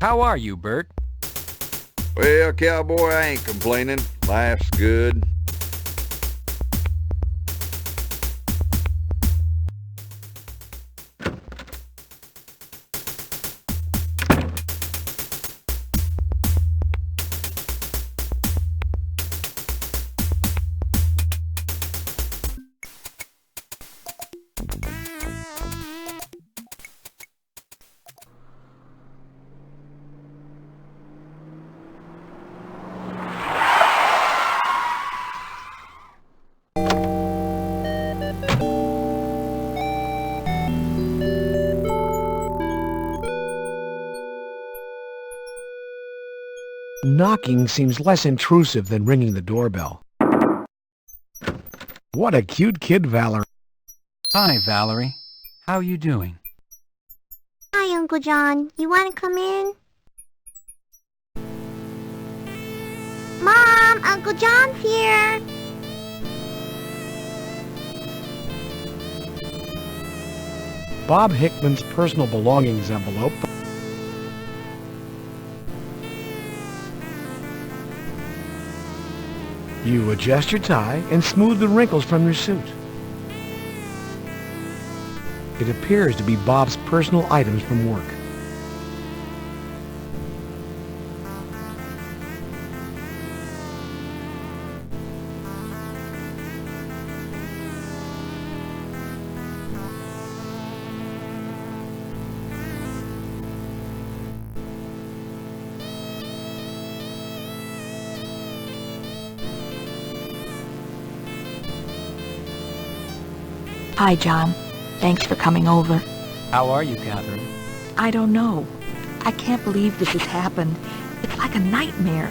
How are you, Bert? Well, cowboy, I ain't complaining. Life's good. Knocking seems less intrusive than ringing the doorbell. What a cute kid, Valerie. Hi, Valerie. How you doing? Hi, Uncle John. You want to come in? Mom, Uncle John's here. Bob Hickman's personal belongings envelope. You adjust your tie and smooth the wrinkles from your suit. It appears to be Bob's personal items from work. Hi, John. Thanks for coming over. How are you, Catherine? I don't know. I can't believe this has happened. It's like a nightmare.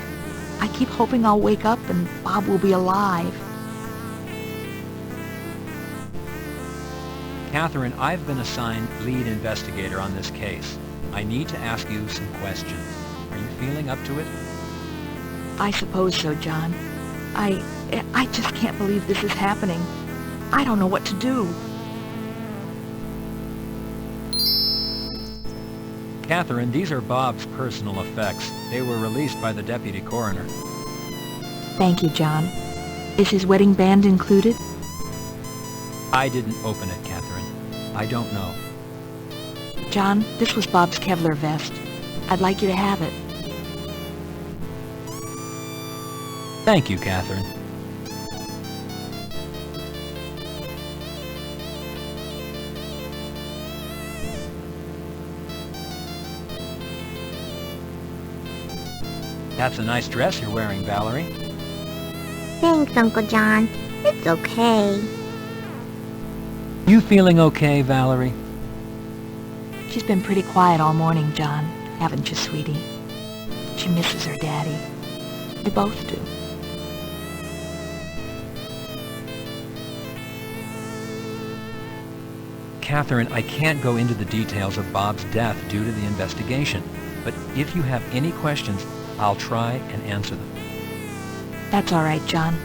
I keep hoping I'll wake up and Bob will be alive. Catherine, I've been assigned lead investigator on this case. I need to ask you some questions. Are you feeling up to it? I suppose so, John. I just can't believe this is happening. I don't know what to do. Catherine, these are Bob's personal effects. They were released by the deputy coroner. Thank you, John. Is his wedding band included? I didn't open it, Catherine. I don't know. John, this was Bob's Kevlar vest. I'd like you to have it. Thank you, Catherine. That's a nice dress you're wearing, Valerie. Thanks, Uncle John. It's okay. You feeling okay, Valerie? She's been pretty quiet all morning, John, haven't you, sweetie? She misses her daddy. We both do. Catherine, I can't go into the details of Bob's death due to the investigation, but if you have any questions, I'll try and answer them. That's all right, John.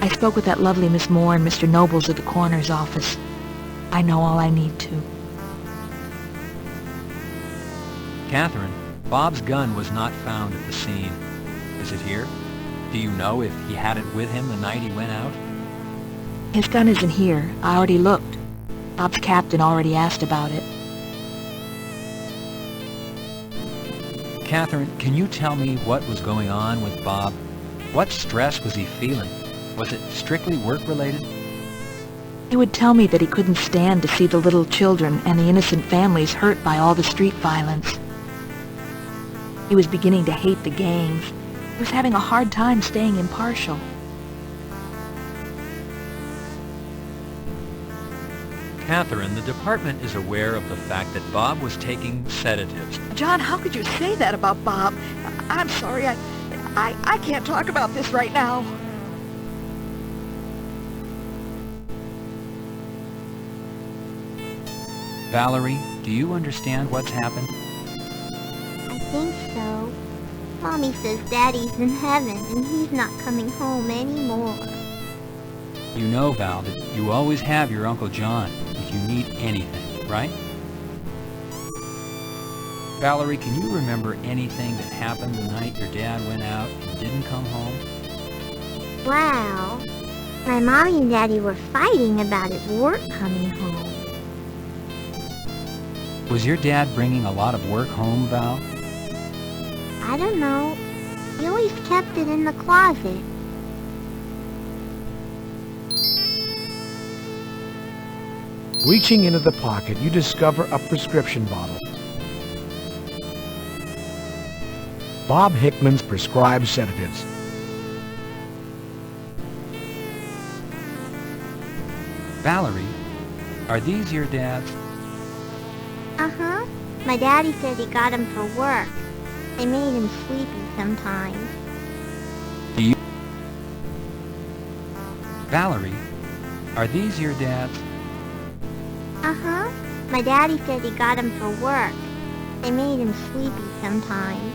I spoke with that lovely Miss Moore and Mr. Nobles at the coroner's office. I know all I need to. Catherine, Bob's gun was not found at the scene. Is it here? Do you know if he had it with him the night he went out? His gun isn't here. I already looked. Bob's captain already asked about it. Catherine, can you tell me what was going on with Bob? What stress was he feeling? Was it strictly work-related? He would tell me that he couldn't stand to see the little children and the innocent families hurt by all the street violence. He was beginning to hate the gangs. He was having a hard time staying impartial. Catherine, the department is aware of the fact that Bob was taking sedatives. John, how could you say that about Bob? I'm sorry, I can't talk about this right now. Valerie, do you understand what's happened? I think so. Mommy says Daddy's in heaven and he's not coming home anymore. You know, Val, that you always have your Uncle John if you need anything, right? Valerie, can you remember anything that happened the night your dad went out and didn't come home? Well, my mommy and daddy were fighting about his work coming home. Was your dad bringing a lot of work home, Val? I don't know. He always kept it in the closet. Reaching into the pocket, you discover a prescription bottle. Bob Hickman's prescribed sedatives. Valerie, are these your dad's? Uh-huh. My daddy said he got them for work. They made him sleepy sometimes. Do you... Valerie, are these your dad's? Uh-huh. My daddy said he got them for work. They made him sleepy sometimes.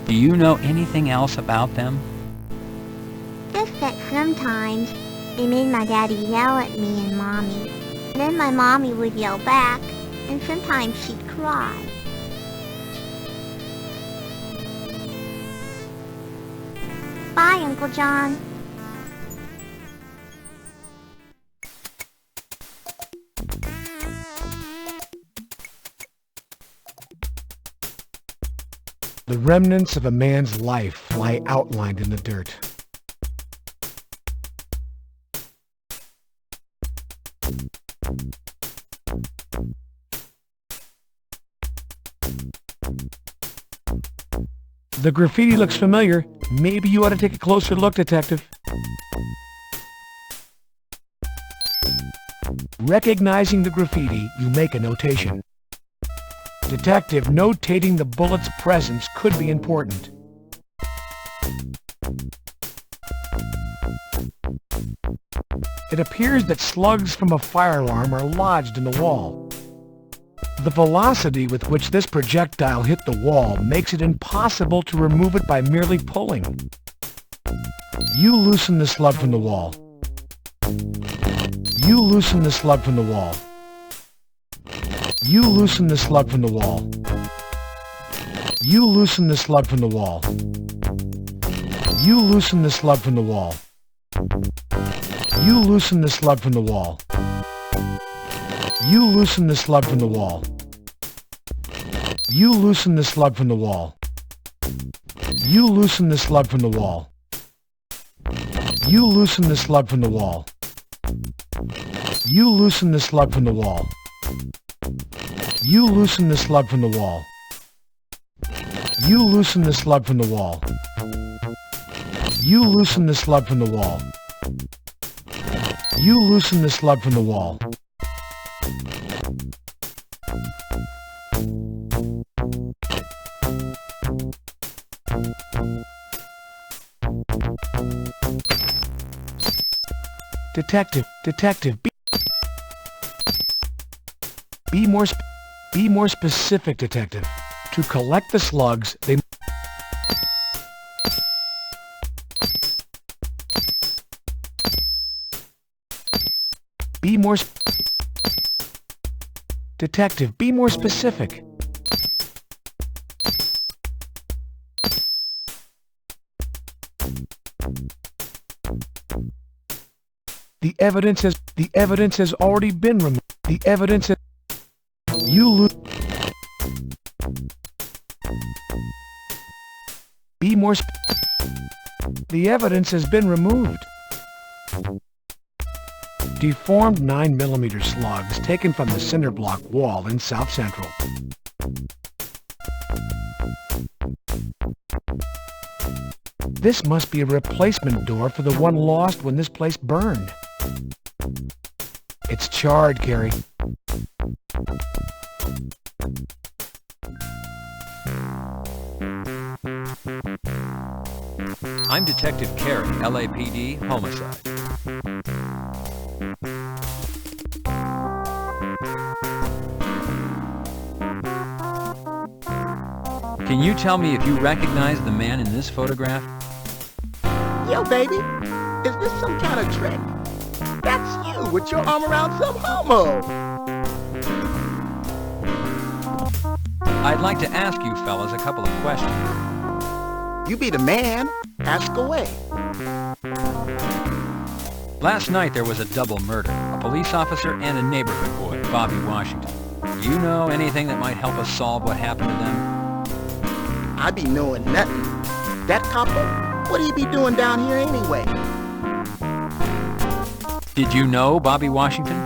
Do you know anything else about them? Just that sometimes they made my daddy yell at me and Mommy. And then my Mommy would yell back, and sometimes she'd cry. Bye, Uncle John. The remnants of a man's life lie outlined in the dirt. The graffiti looks familiar. Maybe you ought to take a closer look, Detective. Recognizing the graffiti, you make a notation. Detective, notating the bullet's presence could be important. It appears that slugs from a fire alarm are lodged in the wall. The velocity with which this projectile hit the wall makes it impossible to remove it by merely pulling. You loosen the slug from the wall. You loosen the slug from the wall. You loosen the slug from the wall. You loosen the slug from the wall. You loosen the slug from the wall. You loosen the slug from the wall. You loosen the slug from the wall. You loosen the slug from the wall. You loosen the slug from the wall. You loosen the slug from the wall. You loosen the slug from the wall. You loosen the slug from the wall. You loosen the slug from the wall. You loosen the slug from the wall. You loosen the slug from the wall. Detective, be more specific, Detective. To collect the slugs, they... Detective, be more specific. The evidence has already been removed. The evidence has... You lose... Be more The evidence has been removed. Deformed 9mm slugs taken from the cinder block wall in South Central. This must be a replacement door for the one lost when this place burned. It's charred, Carey. I'm Detective Carey, LAPD, Homicide. Can you tell me if you recognize the man in this photograph? Yo, baby, is this some kind of trick? That's you with your arm around some homo. I'd like to ask you fellas a couple of questions. You be the man. Ask away. Last night there was a double murder, a police officer and a neighborhood boy, Bobby Washington. Do you know anything that might help us solve what happened to them? I be knowing nothing. That copper, what do you be doing down here anyway? Did you know Bobby Washington?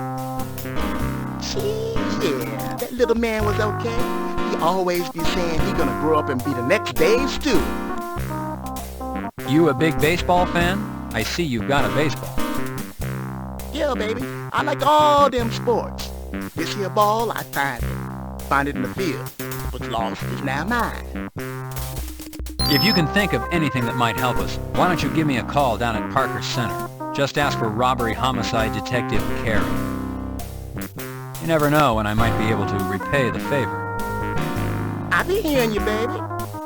Gee, yeah, that little man was okay. He always be saying he gonna grow up and be the next Dave Stewart. You a big baseball fan? I see you've got a baseball. Yeah, baby, I like all them sports. This here ball, I find it in the field. What's lost is now mine. If you can think of anything that might help us, why don't you give me a call down at Parker Center? Just ask for robbery homicide detective Carey. You never know when I might be able to repay the favor. I be hearing you, baby.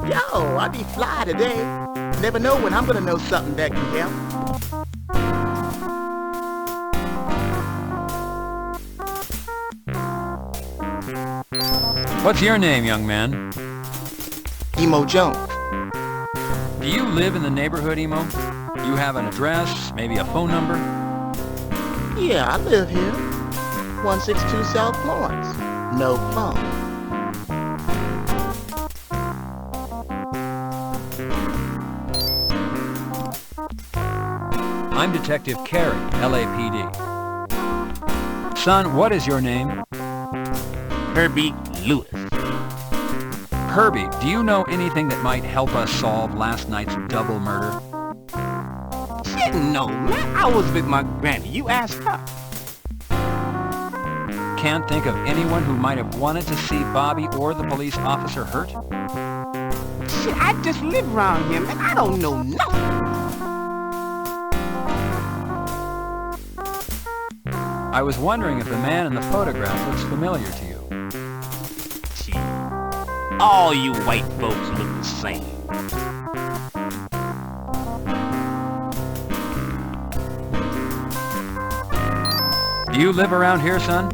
Yo, I be fly today. Never know when I'm gonna know something that can help. What's your name, young man? Emo Jones. Do you live in the neighborhood, Emo? You have an address, maybe a phone number? Yeah, I live here. 162 South Florence. No phone. I'm Detective Carey, LAPD. Son, what is your name? Herbie Lewis. Herbie, do you know anything that might help us solve last night's double murder? Shit, no, man. I was with my granny. You asked her. Can't think of anyone who might have wanted to see Bobby or the police officer hurt? Shit, I just live around here, man. I don't know nothing. I was wondering if the man in the photograph looks familiar to you. Gee, all you white folks look the same. Do you live around here, son?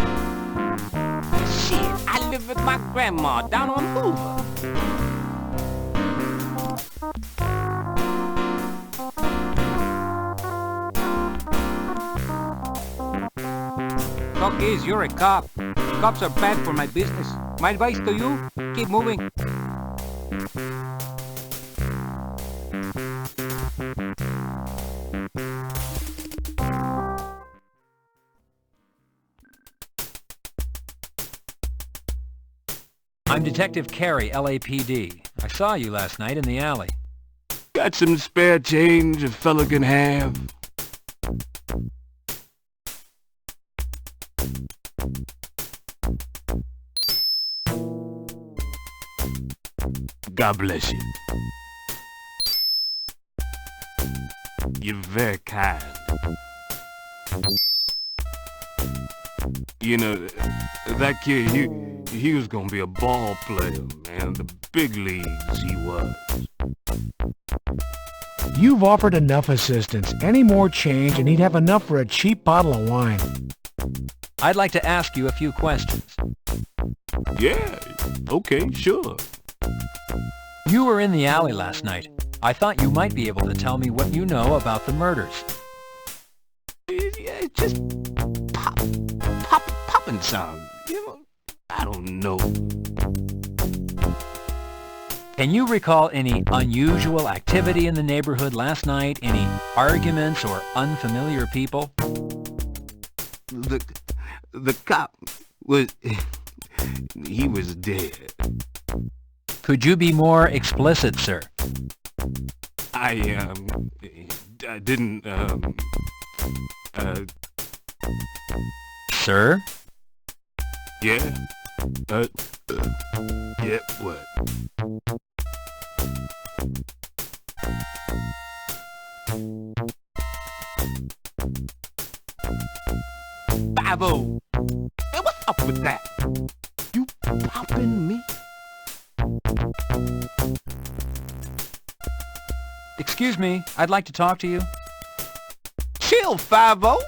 Shit, I live with my grandma down on Hoover. Talk is, you're a cop. Cops are bad for my business. My advice to you, keep moving. I'm Detective Carey, LAPD. I saw you last night in the alley. Got some spare change a fella can have? God bless you. You're very kind. You know, that kid, he was gonna be a ball player, man. The big leagues he was. You've offered enough assistance. Any more change and he'd have enough for a cheap bottle of wine. I'd like to ask you a few questions. Yeah, okay, sure. You were in the alley last night. I thought you might be able to tell me what you know about the murders. Yeah, just popping sound. You know, I don't know. Can you recall any unusual activity in the neighborhood last night? Any arguments or unfamiliar people? The cop was... he was dead. Could you be more explicit, sir? I didn't, Sir? yeah, yeah, what? Five-O! Man, what's up with that? You popping me? Excuse me, I'd like to talk to you. Chill, Five-O!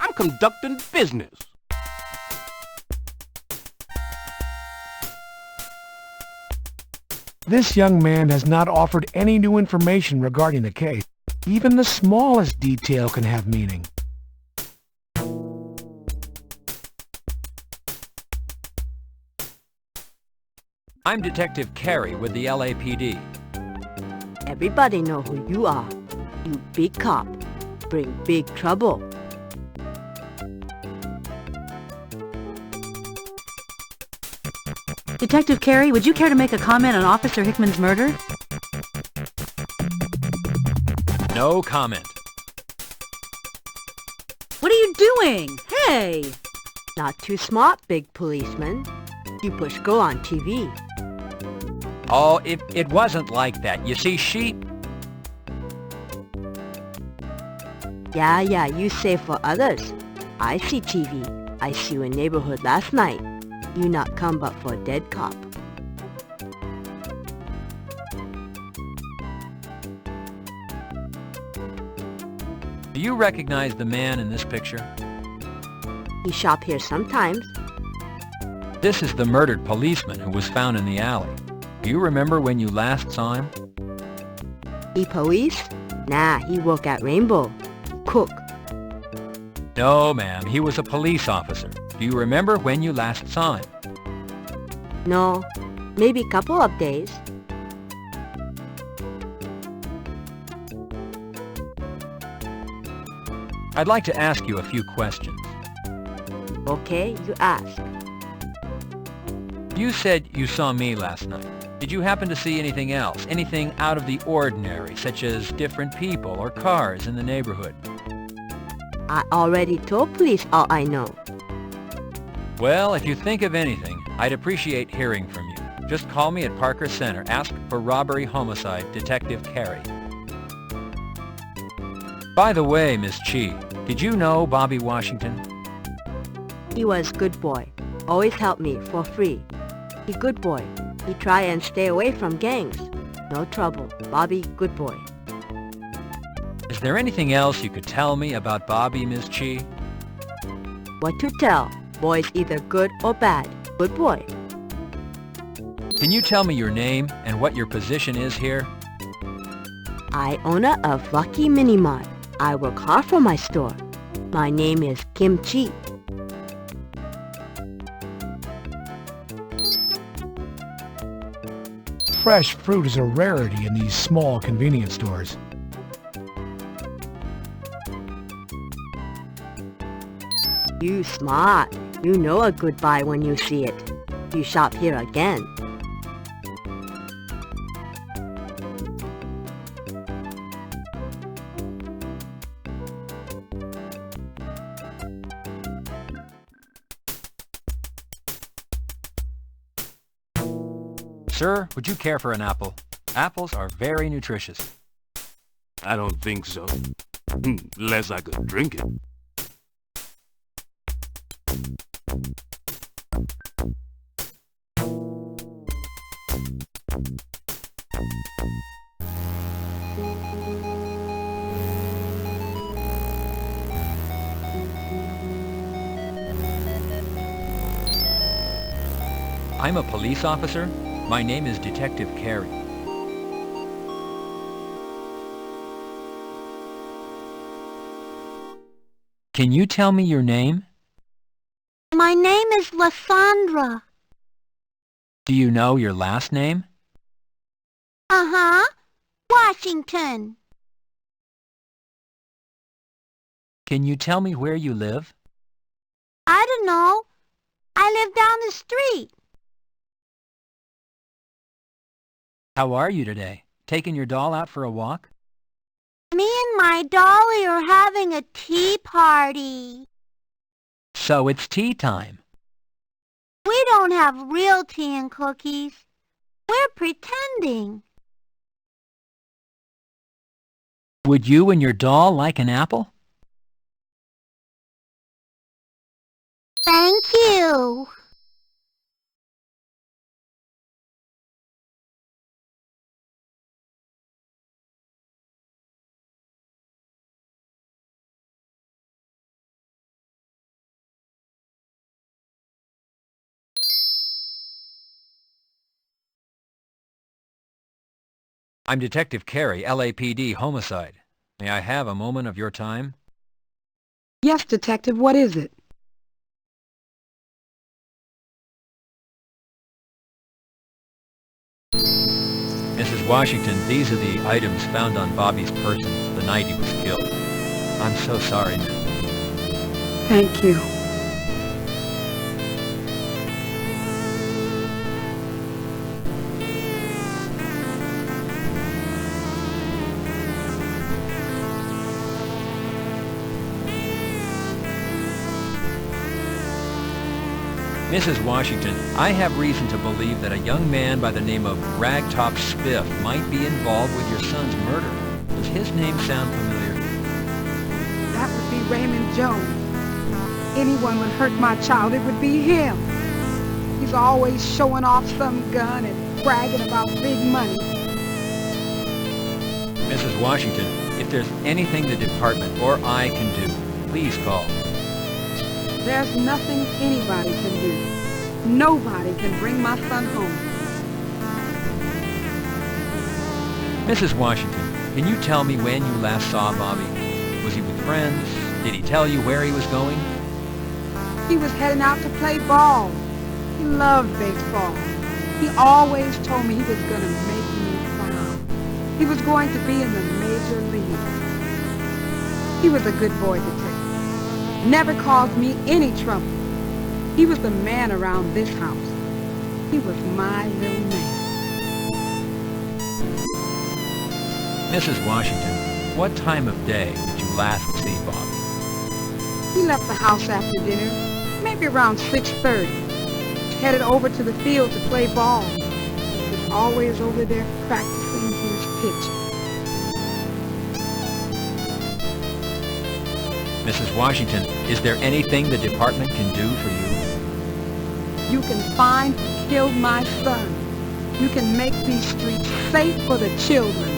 I'm conducting business. This young man has not offered any new information regarding the case. Even the smallest detail can have meaning. I'm Detective Carey with the LAPD. Everybody know who you are. You big cop. Bring big trouble. Detective Carey, would you care to make a comment on Officer Hickman's murder? No comment. What are you doing? Hey! Not too smart, big policeman. You push go on TV. Oh, it wasn't like that. You see, she... Yeah, you say for others. I see TV. I see you in neighborhood last night. You not come but for a dead cop. Do you recognize the man in this picture? He shop here sometimes. This is the murdered policeman who was found in the alley. Do you remember when you last saw him? He police? Nah, he work at Rainbow. Cook. No, ma'am. He was a police officer. Do you remember when you last saw him? No, maybe couple of days. I'd like to ask you a few questions. Okay, you ask. You said you saw me last night. Did you happen to see anything else? Anything out of the ordinary, such as different people or cars in the neighborhood? I already told police all I know. Well, if you think of anything, I'd appreciate hearing from you. Just call me at Parker Center. Ask for Robbery Homicide, Detective Carey. By the way, Miss Chi, did you know Bobby Washington? He was good boy. Always help me for free. He good boy. He try and stay away from gangs. No trouble. Bobby good boy. Is there anything else you could tell me about Bobby, Miss Chi? What to tell? Boy's either good or bad. Good boy. Can you tell me your name and what your position is here? I owner of Lucky Mini Mart. I work hard for my store. My name is Kim Chi. Fresh fruit is a rarity in these small convenience stores. You smart. You know a good buy when you see it. You shop here again. Sir, would you care for an apple? Apples are very nutritious. I don't think so. Unless I could drink it. I'm a police officer. My name is Detective Carey. Can you tell me your name? My name is Lysandra. Do you know your last name? Uh-huh. Washington. Can you tell me where you live? I don't know. I live down the street. How are you today? Taking your doll out for a walk? Me and my dolly are having a tea party. So it's tea time. We don't have real tea and cookies. We're pretending. Would you and your doll like an apple? Thank you. I'm Detective Carey, LAPD, homicide. May I have a moment of your time? Yes, Detective, what is it? Mrs. Washington, these are the items found on Bobby's person the night he was killed. I'm so sorry, ma'am. Thank you. Mrs. Washington, I have reason to believe that a young man by the name of Ragtop Spiff might be involved with your son's murder. Does his name sound familiar? That would be Raymond Jones. Anyone would hurt my child, it would be him. He's always showing off some gun and bragging about big money. Mrs. Washington, if there's anything the department or I can do, please call. There's nothing anybody can do. Nobody can bring my son home. Mrs. Washington, can you tell me when you last saw Bobby? Was he with friends? Did he tell you where he was going? He was heading out to play ball. He loved baseball. He always told me he was going to make me proud. He was going to be in the major leagues. He was a good boy, Detective. Never caused me any trouble. He was the man around this house. He was my little man. Mrs. Washington, what time of day did you last see Bobby? He left the house after dinner, maybe around 6:30. Headed over to the field to play ball. He was always over there practicing his pitch. Mrs. Washington, is there anything the department can do for you? You can find who killed my son. You can make these streets safe for the children.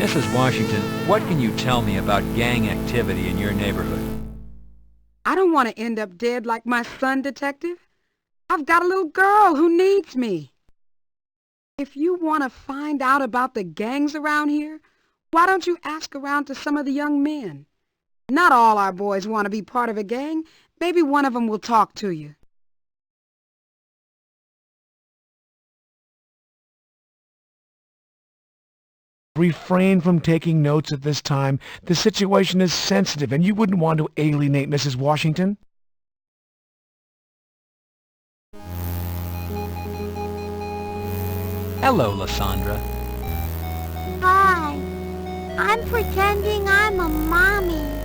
Mrs. Washington, what can you tell me about gang activity in your neighborhood? I don't want to end up dead like my son, Detective. I've got a little girl who needs me. If you want to find out about the gangs around here, why don't you ask around to some of the young men? Not all our boys want to be part of a gang. Maybe one of them will talk to you. Refrain from taking notes at this time. The situation is sensitive and you wouldn't want to alienate Mrs. Washington. Hello, Lysandra. Hi. I'm pretending I'm a mommy.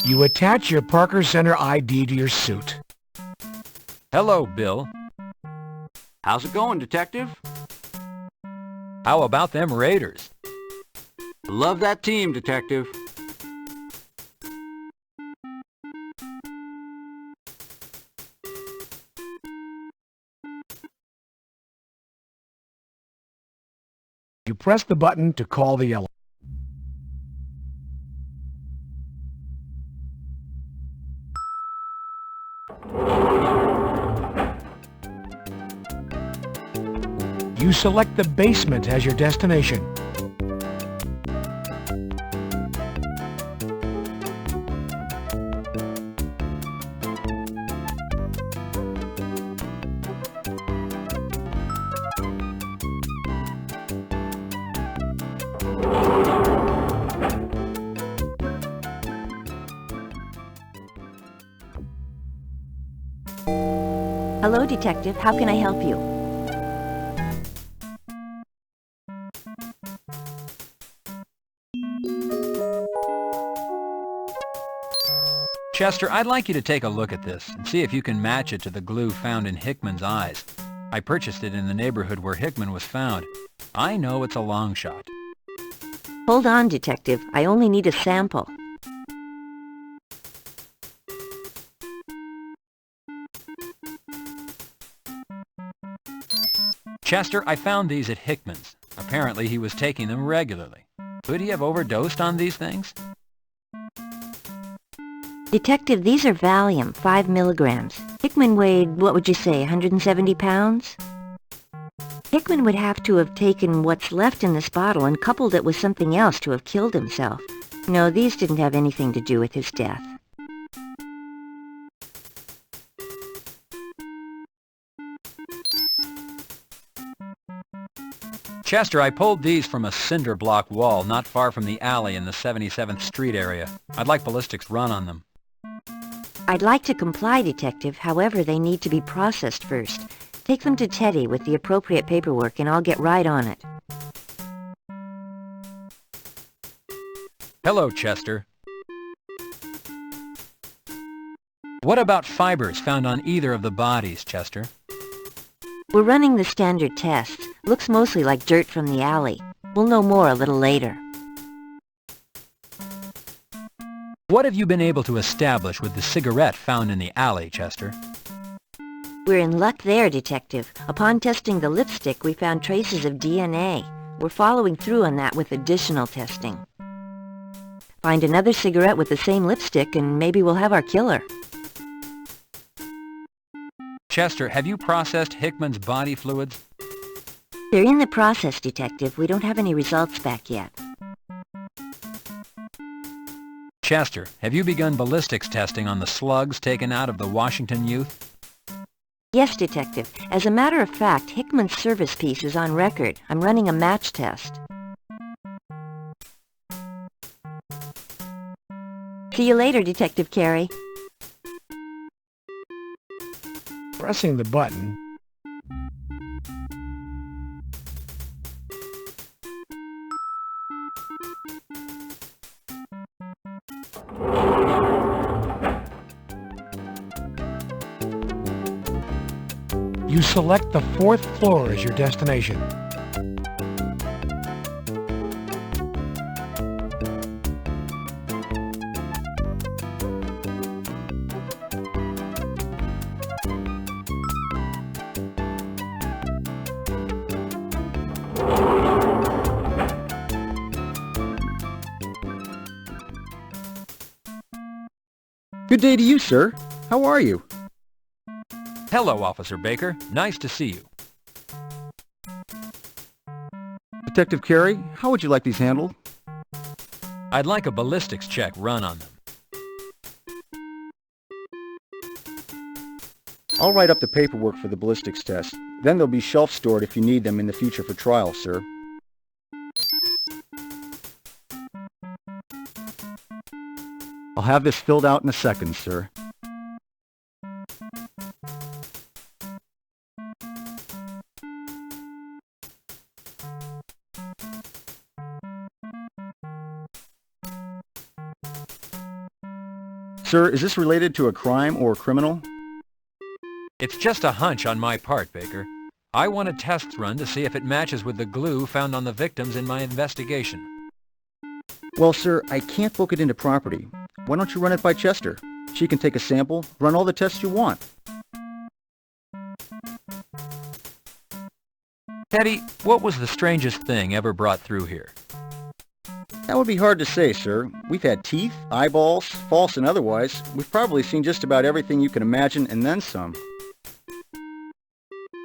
You attach your Parker Center ID to your suit. Hello, Bill. How's it going, Detective? How about them Raiders? Love that team, Detective. You press the button to call the elevator. You select the basement as your destination. Hello, Detective. How can I help you? Chester, I'd like you to take a look at this and see if you can match it to the glue found in Hickman's eyes. I purchased it in the neighborhood where Hickman was found. I know it's a long shot. Hold on, Detective. I only need a sample. Chester, I found these at Hickman's. Apparently he was taking them regularly. Could he have overdosed on these things? Detective, these are Valium, 5 milligrams. Hickman weighed, what would you say, 170 pounds? Hickman would have to have taken what's left in this bottle and coupled it with something else to have killed himself. No, these didn't have anything to do with his death. Chester, I pulled these from a cinder block wall not far from the alley in the 77th Street area. I'd like ballistics run on them. I'd like to comply, Detective. However, they need to be processed first. Take them to Teddy with the appropriate paperwork and I'll get right on it. Hello, Chester. What about fibers found on either of the bodies, Chester? We're running the standard tests. Looks mostly like dirt from the alley. We'll know more a little later. What have you been able to establish with the cigarette found in the alley, Chester? We're in luck there, Detective. Upon testing the lipstick, we found traces of DNA. We're following through on that with additional testing. Find another cigarette with the same lipstick and maybe we'll have our killer. Chester, have you processed Hickman's body fluids? They're in the process, Detective. We don't have any results back yet. Chester, have you begun ballistics testing on the slugs taken out of the Washington youth? Yes, Detective. As a matter of fact, Hickman's service piece is on record. I'm running a match test. See you later, Detective Carey. Pressing the button, you select the 4th floor as your destination. Good day to you, sir. How are you? Hello, Officer Baker. Nice to see you. Detective Carey, how would you like these handled? I'd like a ballistics check run on them. I'll write up the paperwork for the ballistics test. Then they'll be shelf-stored if you need them in the future for trial, sir. I'll have this filled out in a second, sir. Sir, is this related to a crime or a criminal? It's just a hunch on my part, Baker. I want a test run to see if it matches with the glue found on the victims in my investigation. Well, sir, I can't book it into property. Why don't you run it by Chester? She can take a sample, run all the tests you want. Teddy, what was the strangest thing ever brought through here? That would be hard to say, sir. We've had teeth, eyeballs, false and otherwise. We've probably seen just about everything you can imagine and then some.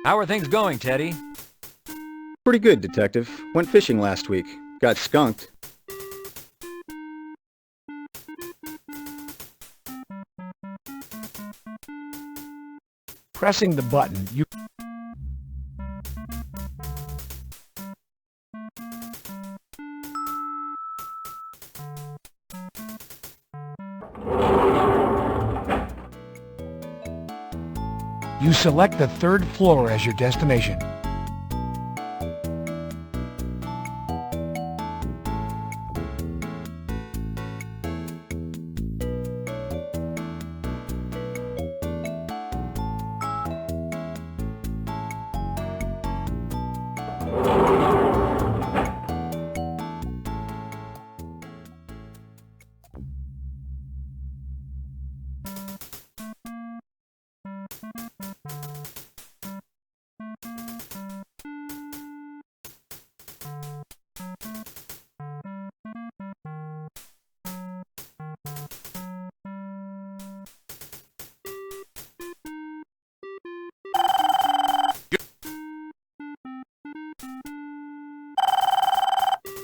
How are things going, Teddy? Pretty good, Detective. Went fishing last week. Got skunked. Pressing the button, you select the 3rd floor as your destination.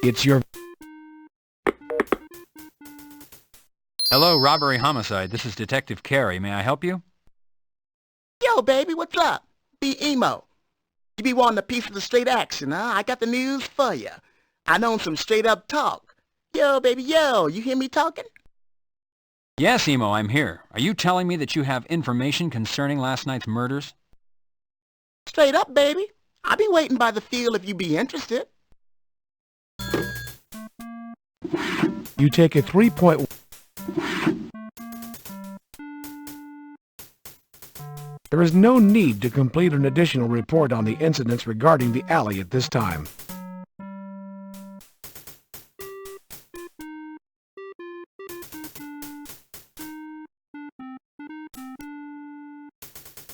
It's your... Hello, robbery homicide. This is Detective Carey. May I help you? Yo, baby, what's up? Be emo. You be wanting a piece of the straight action, huh? I got the news for you. I know some straight-up talk. Yo, baby, yo, you hear me talking? Yes, Emo, I'm here. Are you telling me that you have information concerning last night's murders? Straight up, baby. I'll be waiting by the field if you be interested. You take a 3-point... There is no need to complete an additional report on the incidents regarding the alley at this time.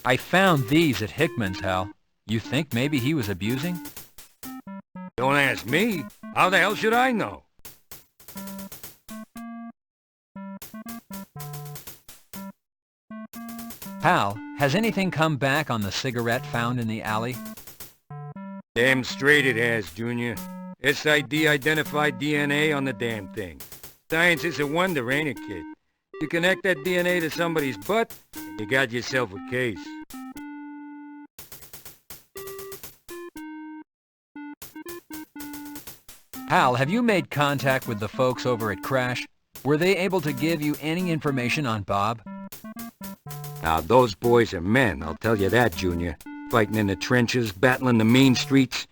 I found these at Hickman's, Hal. You think maybe he was abusing? Don't ask me. How the hell should I know? Hal, has anything come back on the cigarette found in the alley? Damn straight it has, Junior. SID identified DNA on the damn thing. Science is a wonder, ain't it, kid? You connect that DNA to somebody's butt, and you got yourself a case. Hal, have you made contact with the folks over at Crash? Were they able to give you any information on Bob? Now, those boys are men, I'll tell you that, Junior. Fighting in the trenches, battling the mean streets.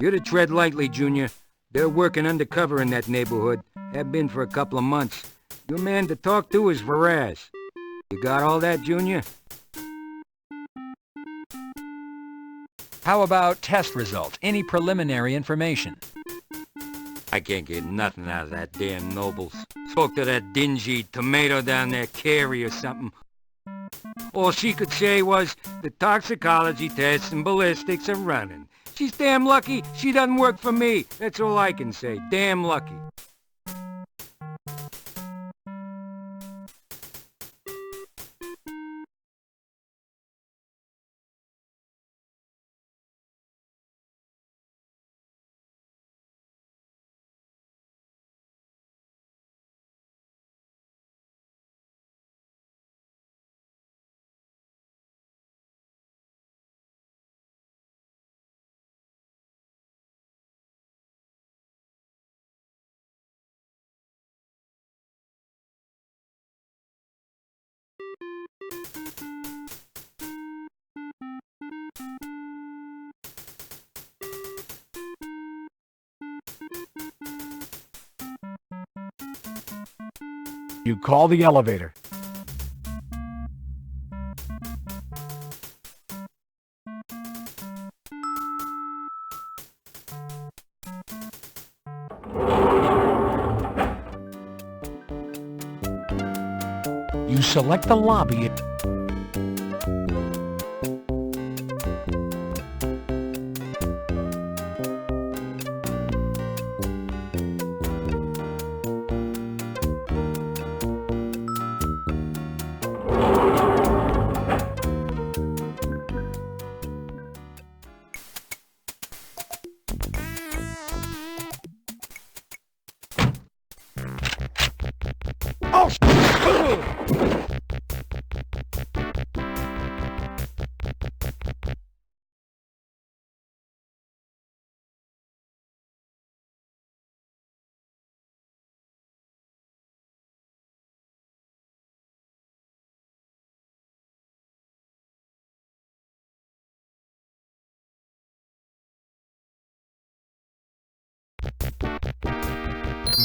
You're to tread lightly, Junior. They're working undercover in that neighborhood. Have been for a couple of months. Your man to talk to is Varaz. You got all that, Junior? How about test results? Any preliminary information? I can't get nothing out of that damn Nobles. Spoke to that dingy tomato down there, Carey or something. All she could say was, the toxicology tests and ballistics are running. She's damn lucky she doesn't work for me. That's all I can say. Damn lucky. You call the elevator. You select the lobby.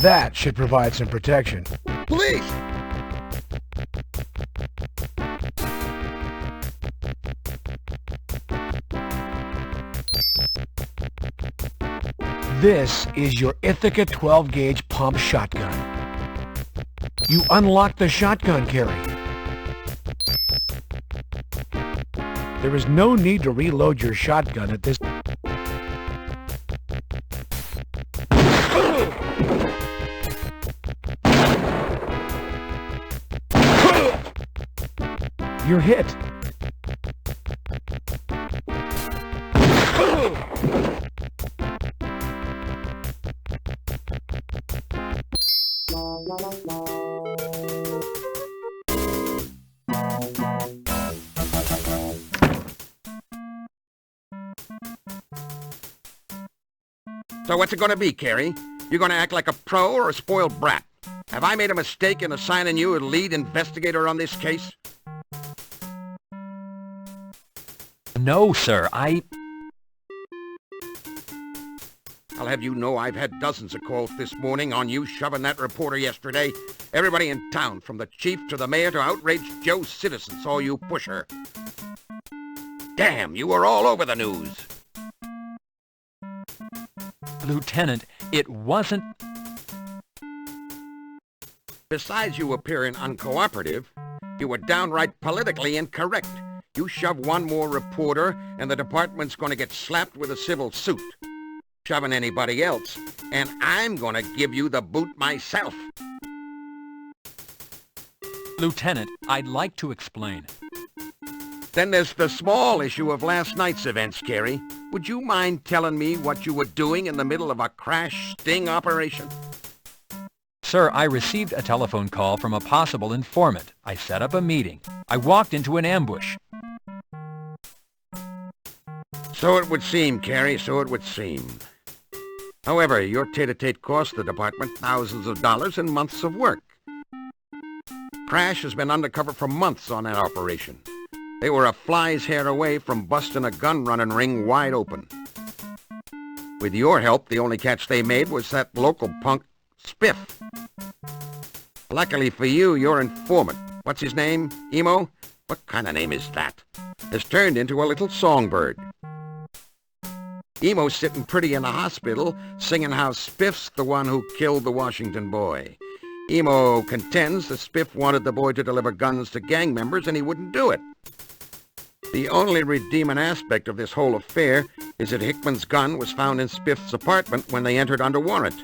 That should provide some protection. Police! This is your Ithaca 12-gauge pump shotgun. You unlock the shotgun, Carey. There is no need to reload your shotgun at this... You're hit. So what's it gonna be, Carey? You gonna act like a pro or a spoiled brat? Have I made a mistake in assigning you a lead investigator on this case? No, sir, I'll have you know I've had dozens of calls this morning on you shoving that reporter yesterday. Everybody in town, from the chief to the mayor to outraged Joe citizen, saw you push her. Damn, you were all over the news. Lieutenant, it wasn't... Besides you appearing uncooperative, you were downright politically incorrect. You shove one more reporter and the department's going to get slapped with a civil suit. Shoving anybody else, and I'm going to give you the boot myself. Lieutenant, I'd like to explain. Then there's the small issue of last night's events, Carey. Would you mind telling me what you were doing in the middle of a crash sting operation? Sir, I received a telephone call from a possible informant. I set up a meeting. I walked into an ambush. So it would seem, Carey, so it would seem. However, your tete-a-tete cost the department thousands of dollars and months of work. Crash has been undercover for months on that operation. They were a fly's hair away from busting a gun-running ring wide open. With your help, the only catch they made was that local punk, Spiff. Luckily for you, your informant, what's his name, Emo? What kind of name is that? Has turned into a little songbird. Emo's sitting pretty in the hospital, singing how Spiff's the one who killed the Washington boy. Emo contends that Spiff wanted the boy to deliver guns to gang members and he wouldn't do it. The only redeeming aspect of this whole affair is that Hickman's gun was found in Spiff's apartment when they entered under warrant.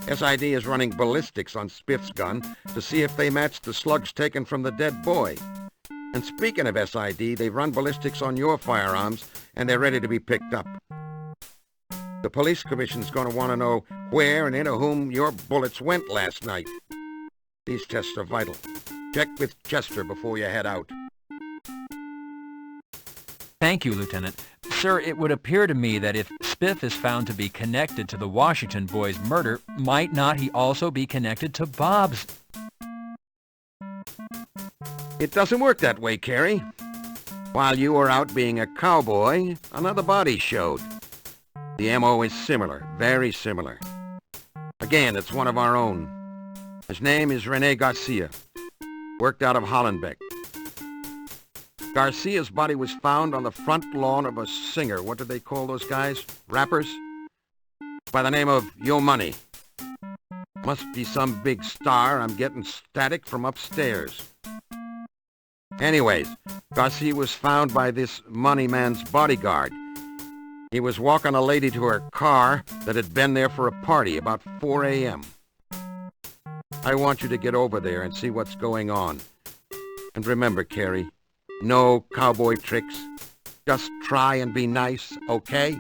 SID is running ballistics on Spiff's gun to see if they match the slugs taken from the dead boy. And speaking of SID, they've run ballistics on your firearms, and they're ready to be picked up. The police commission's going to want to know where and into whom your bullets went last night. These tests are vital. Check with Chester before you head out. Thank you, Lieutenant. Sir, it would appear to me that if Spiff is found to be connected to the Washington boy's murder, might not he also be connected to Bob's? It doesn't work that way, Carey. While you were out being a cowboy, another body showed. The M.O. is similar, very similar. Again, it's one of our own. His name is Rene Garcia. Worked out of Hollenbeck. Garcia's body was found on the front lawn of a singer. What do they call those guys? Rappers? By the name of Yo Money. Must be some big star. I'm getting static from upstairs. Anyways, Garcia was found by this money man's bodyguard. He was walking a lady to her car that had been there for a party about 4 a.m. I want you to get over there and see what's going on. And remember, Carey, no cowboy tricks. Just try and be nice, okay?